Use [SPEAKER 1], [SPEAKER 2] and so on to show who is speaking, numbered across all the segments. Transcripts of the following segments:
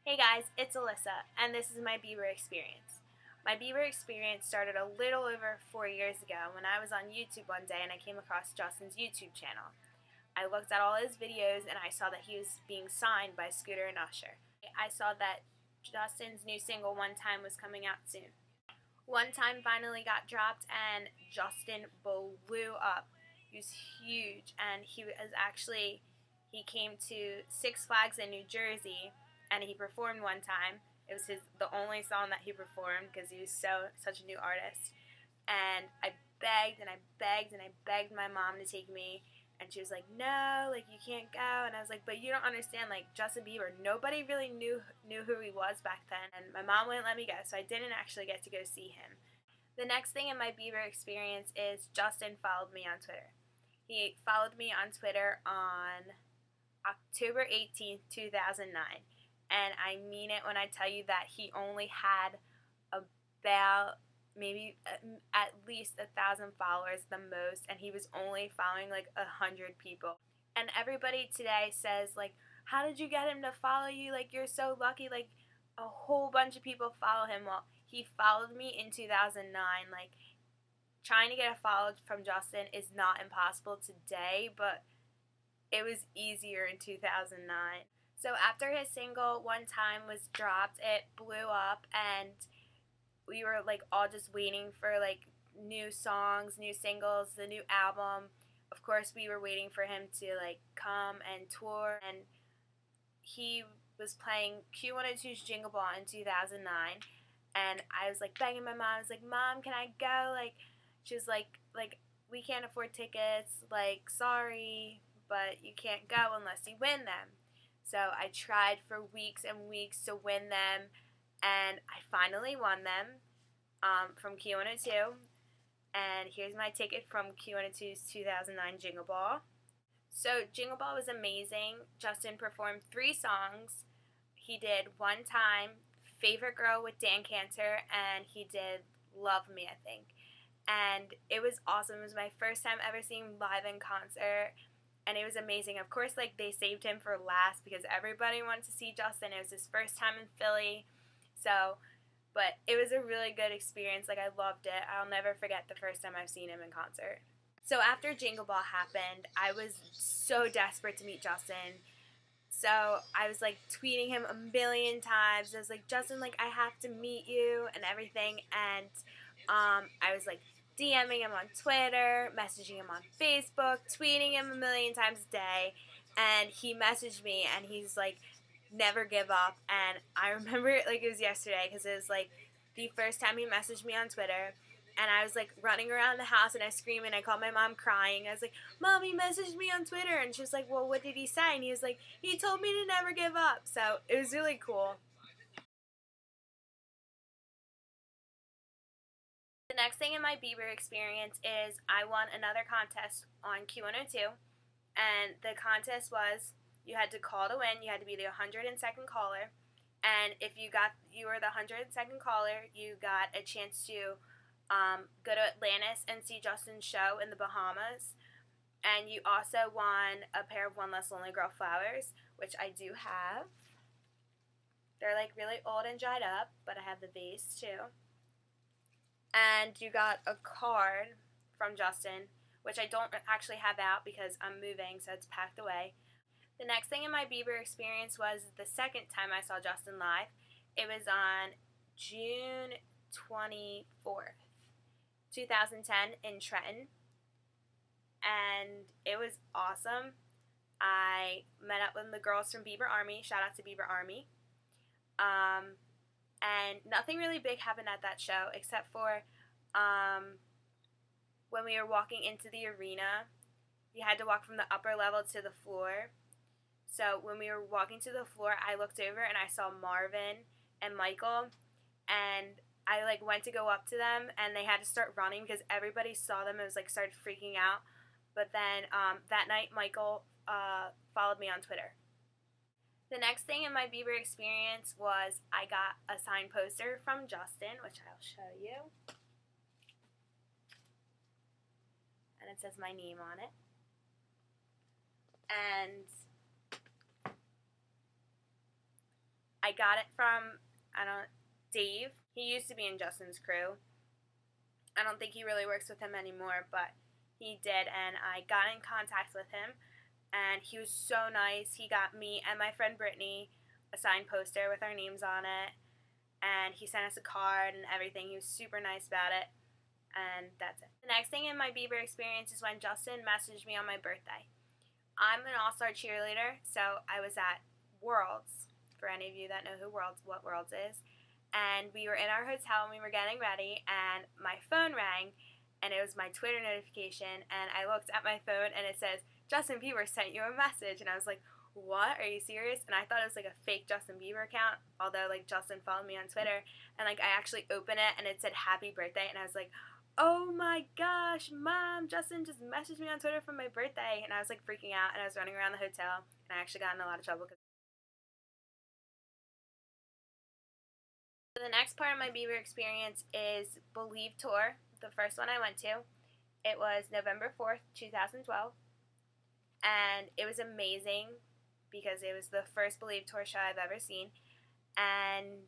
[SPEAKER 1] Hey guys, it's Alyssa, and this is my Bieber experience. My Bieber experience started a little over 4 years ago when I was on YouTube one day and I came across Justin's YouTube channel. I looked at all his videos and I saw that he was being signed by Scooter and Usher. I saw that Justin's new single One Time was coming out soon. One Time finally got dropped and Justin blew up. He was huge, and he came to Six Flags in New Jersey and he performed one time. It was the only song that he performed because he was such a new artist. And I begged and I begged and I begged my mom to take me, and she was like, "No, like you can't go." And I was like, "But you don't understand, like Justin Bieber, nobody really knew who he was back then." And my mom wouldn't let me go, so I didn't actually get to go see him. The next thing in my Bieber experience is Justin followed me on Twitter. He followed me on Twitter on October 18th, 2009. And I mean it when I tell you that he only had about maybe at least 1,000 followers the most, and he was only following like 100 people. And everybody today says like, how did you get him to follow you? Like, you're so lucky. Like, a whole bunch of people follow him. Well, he followed me in 2009. Like, trying to get a follow from Justin is not impossible today, but it was easier in 2009. So after his single One Time was dropped, it blew up, and we were like all just waiting for like new songs, new singles, the new album. Of course, we were waiting for him to like come and tour, and he was playing Q102's Jingle Ball in 2009, and I was like begging my mom. I was like, "Mom, can I go?" Like, she was like we can't afford tickets. Like, sorry, but you can't go unless you win them. So I tried for weeks and weeks to win them, and I finally won them from Q102. And here's my ticket from Q102's 2009 Jingle Ball. So Jingle Ball was amazing. Justin performed 3 songs. He did One Time, Favorite Girl with Dan Cantor, and he did Love Me, I think. And it was awesome. It was my first time ever seeing him live in concert, and it was amazing. Of course, like, they saved him for last because everybody wanted to see Justin. It was his first time in Philly, but it was a really good experience. Like, I loved it. I'll never forget the first time I've seen him in concert. So after Jingle Ball happened, I was so desperate to meet Justin. So I was like tweeting him a million times. I was like, "Justin, like, I have to meet you," and everything. And I was like DMing him on Twitter, messaging him on Facebook, tweeting him a million times a day, and he messaged me and he's like, "Never give up." And I remember it like it was yesterday because it was like the first time he messaged me on Twitter, and I was like running around the house and I screamed and I called my mom crying. I was like, "Mom, he messaged me on Twitter," and she was like, "Well, what did he say?" And he was like, "He told me to never give up." So it was really cool. The next thing in my Bieber experience is I won another contest on Q102, and the contest was you had to call to win. You had to be the 102nd caller, and if you were the 102nd caller, you got a chance to go to Atlantis and see Justin's show in the Bahamas, and you also won a pair of One Less Lonely Girl flowers, which I do have. They're like really old and dried up, but I have the vase too. And you got a card from Justin, which I don't actually have out because I'm moving, so it's packed away. The next thing in my Bieber experience was the second time I saw Justin live. It was on June 24th, 2010 in Trenton, and it was awesome. I met up with the girls from Bieber Army. Shout out to Bieber Army. And nothing really big happened at that show except for when we were walking into the arena. You had to walk from the upper level to the floor. So when we were walking to the floor, I looked over and I saw Marvin and Michael, and I like went to go up to them, and they had to start running because everybody saw them and was like started freaking out. But then that night, Michael followed me on Twitter. The next thing in my Bieber experience was I got a signed poster from Justin, which I'll show you. And it says my name on it. And I got it from, Dave. He used to be in Justin's crew. I don't think he really works with him anymore, but he did, and I got in contact with him, and he was so nice. He got me and my friend Brittany a signed poster with our names on it, and he sent us a card and everything. He was super nice about it, and that's it. The next thing in my Bieber experience is when Justin messaged me on my birthday. I'm an all-star cheerleader, so I was at Worlds, for any of you that know what Worlds is, and we were in our hotel and we were getting ready, and my phone rang, and it was my Twitter notification, and I looked at my phone and it says, Justin Bieber sent you a message, and I was like, what? Are you serious? And I thought it was like a fake Justin Bieber account, although like Justin followed me on Twitter, and like I actually opened it and it said happy birthday, and I was like, oh my gosh, Mom, Justin just messaged me on Twitter for my birthday, and I was like freaking out, and I was running around the hotel, and I actually got in a lot of trouble. So the next part of my Bieber experience is Believe Tour, the first one I went to. It was November 4th, 2012, and it was amazing because it was the first Believe Tour show I've ever seen, and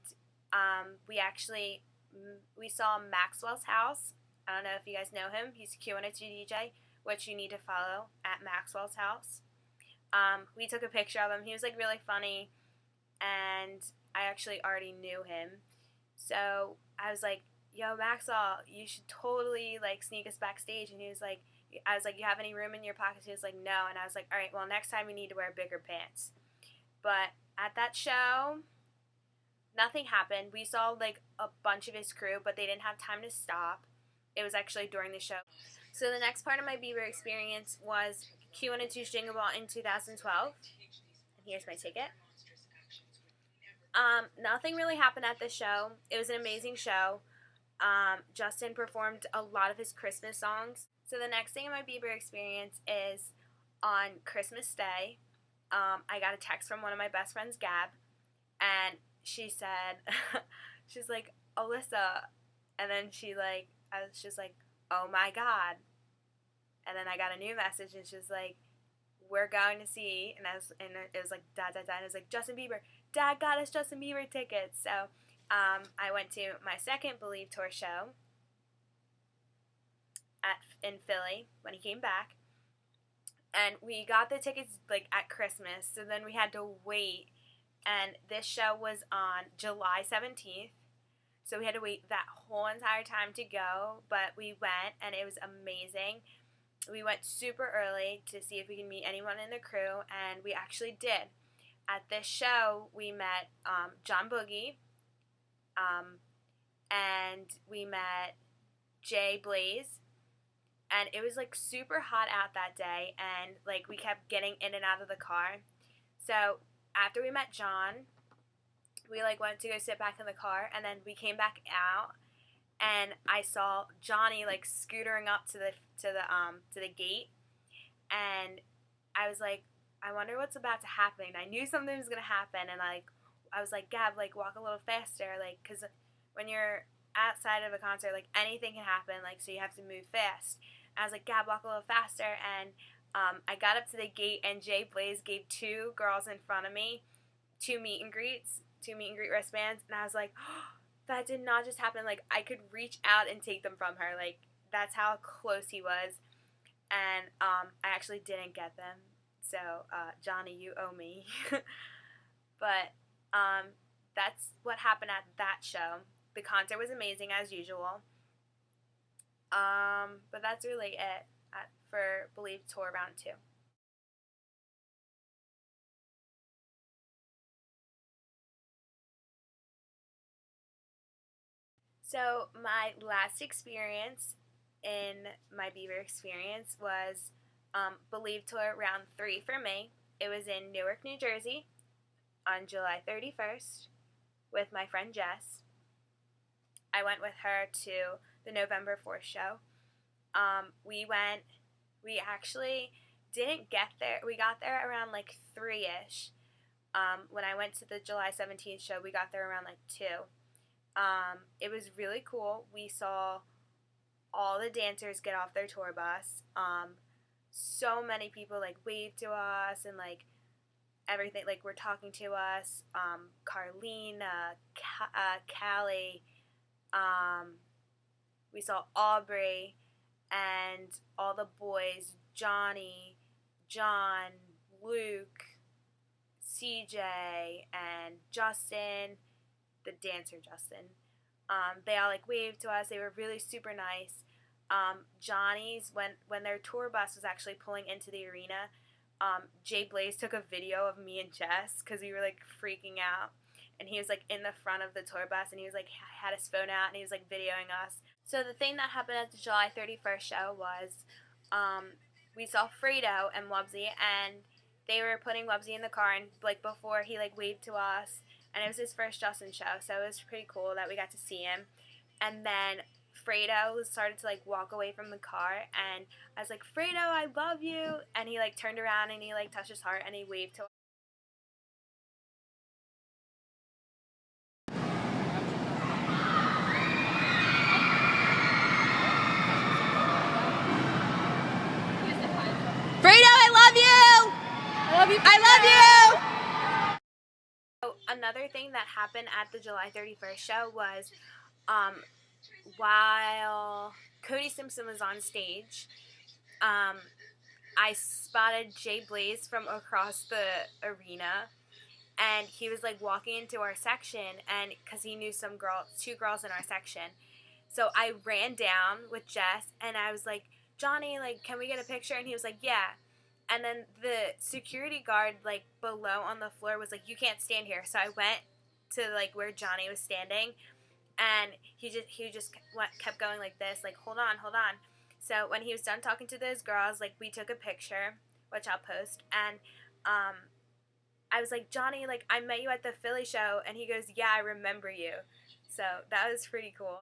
[SPEAKER 1] we saw Maxwell's house. I don't know if you guys know him. He's a Q102 DJ, which you need to follow at Maxwell's house. We took a picture of him. He was like really funny, and I actually already knew him. So I was like, yo, Maxwell, you should totally like sneak us backstage. And I was like, you have any room in your pockets? He was like, no. And I was like, all right, well, next time you need to wear bigger pants. But at that show, nothing happened. We saw like a bunch of his crew, but they didn't have time to stop. It was actually during the show. So the next part of my Bieber experience was Q102's Jingle Ball in 2012. And here's my ticket. Nothing really happened at the show. It was an amazing show. Justin performed a lot of his Christmas songs. So the next thing in my Bieber experience is on Christmas Day. I got a text from one of my best friends, Gab, and she said, she's like, Alyssa, and then I was just like, oh my God. And then I got a new message, and she was like, we're going to see, and it was like, da, da, da, and it was like, Justin Bieber, Dad got us Justin Bieber tickets. So I went to my second Believe Tour show in Philly when he came back, and we got the tickets like at Christmas, so then we had to wait, and this show was on July 17th, so we had to wait that whole entire time to go, but we went, and it was amazing. We went super early to see if we could meet anyone in the crew, and we actually did. At this show, we met John Boogie, and we met Jay Blaze, and it was like super hot out that day, and like we kept getting in and out of the car. So after we met John, we like went to go sit back in the car, and then we came back out, and I saw Johnny like scootering up to the gate, and I was like, I wonder what's about to happen. I knew something was gonna happen, and I was like, Gab, like walk a little faster, like, cause when you're outside of a concert, like anything can happen, like, so you have to move fast. And I was like, Gab, walk a little faster, and I got up to the gate, and Jay Blaze gave two girls in front of me two meet and greet wristbands, and I was like, oh, that did not just happen. Like, I could reach out and take them from her. Like, that's how close he was, and I actually didn't get them. So, Johnny, you owe me. But that's what happened at that show. The concert was amazing as usual. But that's really it for Believe Tour Round 2. So my last experience in my Bieber experience was Believe Tour Round 3 for me. It was in Newark, New Jersey on July 31st with my friend Jess. I went with her to the November 4th show. We actually didn't get there. We got there around like 3-ish. When I went to the July 17th show, we got there around like 2. It was really cool. We saw all the dancers get off their tour bus. So many people like waved to us, and like everything, like, were talking to us. Carlina, Callie, we saw Aubrey, and all the boys, Johnny, John, Luke, CJ, and Justin, the dancer Justin. They all like waved to us. They were really super nice. Johnny's, when their tour bus was actually pulling into the arena, Jay Blaze took a video of me and Jess because we were like freaking out, and he was like in the front of the tour bus, and he was like had his phone out, and he was like videoing us. So the thing that happened at the July 31st show was we saw Fredo and Wubsy, and they were putting Wubsy in the car, and like before he like waved to us, and it was his first Justin show, so it was pretty cool that we got to see him. And then Fredo started to like walk away from the car, and I was like, Fredo, I love you, and he like turned around and he like touched his heart and he waved to us.
[SPEAKER 2] Fredo, I love you! I love you! I love you!
[SPEAKER 1] So another thing that happened at the July 31st show was while Cody Simpson was on stage, I spotted Jay Blaze from across the arena, and he was like walking into our section, and because he knew two girls in our section. So I ran down with Jess, and I was like, Johnny, like, can we get a picture? And he was like, yeah. And then the security guard, like, below on the floor was like, you can't stand here. So I went to, like, where Johnny was standing, and he just kept going like this, like, hold on. So when he was done talking to those girls, like, we took a picture, which I'll post, and I was like, Johnny, like, I met you at the Philly show, and he goes, yeah, I remember you. So that was pretty cool.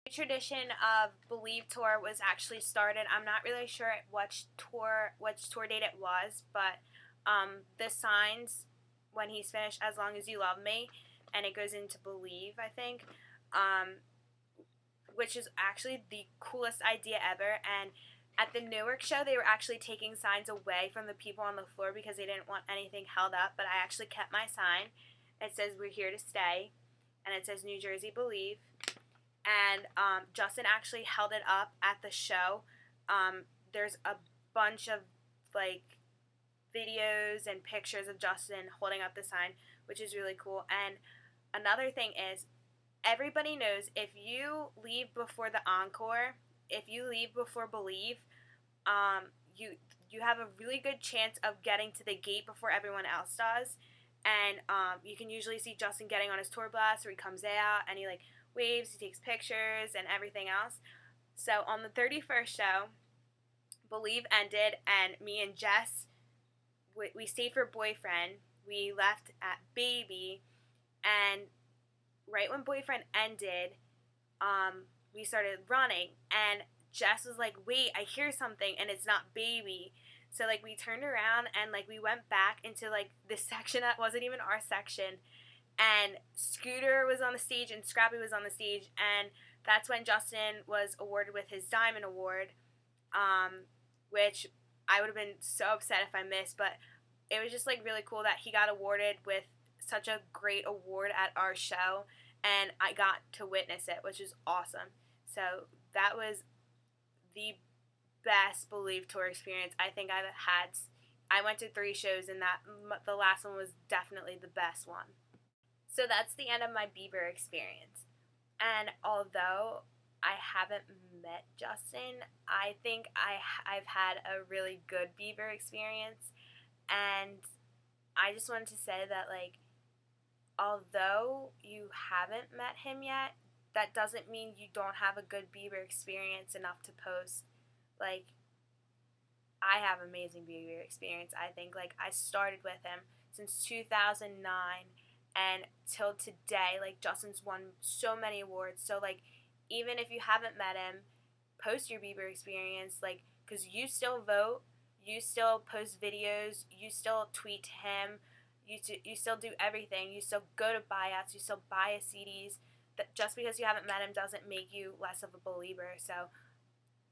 [SPEAKER 1] The tradition of Believe Tour was actually started. I'm not really sure which tour date it was, but the signs when he's finished, as long as you love me, and it goes into Believe, I think, which is actually the coolest idea ever. And at the Newark show, they were actually taking signs away from the people on the floor because they didn't want anything held up, but I actually kept my sign. It says, we're here to stay, and it says New Jersey Believe. And Justin actually held it up at the show. There's a bunch of like videos and pictures of Justin holding up the sign, which is really cool. And another thing is, everybody knows if you leave before the encore, if you leave before Believe, you have a really good chance of getting to the gate before everyone else does. And you can usually see Justin getting on his tour bus, where he comes out and he like waves, he takes pictures and everything else. So on the 31st show, Believe ended, and me and Jess, we stayed for Boyfriend. We left at Baby, and right when Boyfriend ended, we started running, and Jess was like, wait, I hear something, and it's not Baby. So like we turned around and like we went back into like this section that wasn't even our section, and Scooter was on the stage and Scrappy was on the stage, and that's when Justin was awarded with his Diamond Award, which I would have been so upset if I missed, but it was just like really cool that he got awarded with such a great award at our show, and I got to witness it, which is awesome. So that was the best Believe Tour experience I think I've had. I went to 3 shows, and the last one was definitely the best one. So that's the end of my Bieber experience. And although I haven't met Justin, I think I've had a really good Bieber experience. And I just wanted to say that, like, although you haven't met him yet, that doesn't mean you don't have a good Bieber experience enough to post. Like, I have amazing Bieber experience, I think. Like, I started with him since 2009. And till today, like, Justin's won so many awards. So, like, even if you haven't met him, post your Bieber experience, like, because you still vote, you still post videos, you still tweet to him, you still do everything. You still go to buyouts, you still buy his CDs. That just because you haven't met him doesn't make you less of a believer. So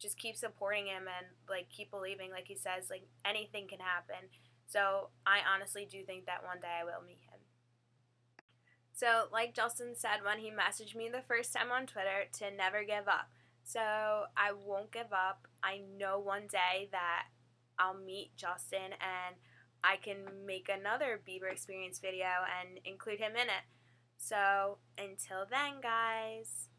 [SPEAKER 1] just keep supporting him and like keep believing, like he says, like anything can happen. So I honestly do think that one day I will meet him. So like Justin said when he messaged me the first time on Twitter, to never give up. So I won't give up. I know one day that I'll meet Justin and I can make another Bieber experience video and include him in it. So until then, guys.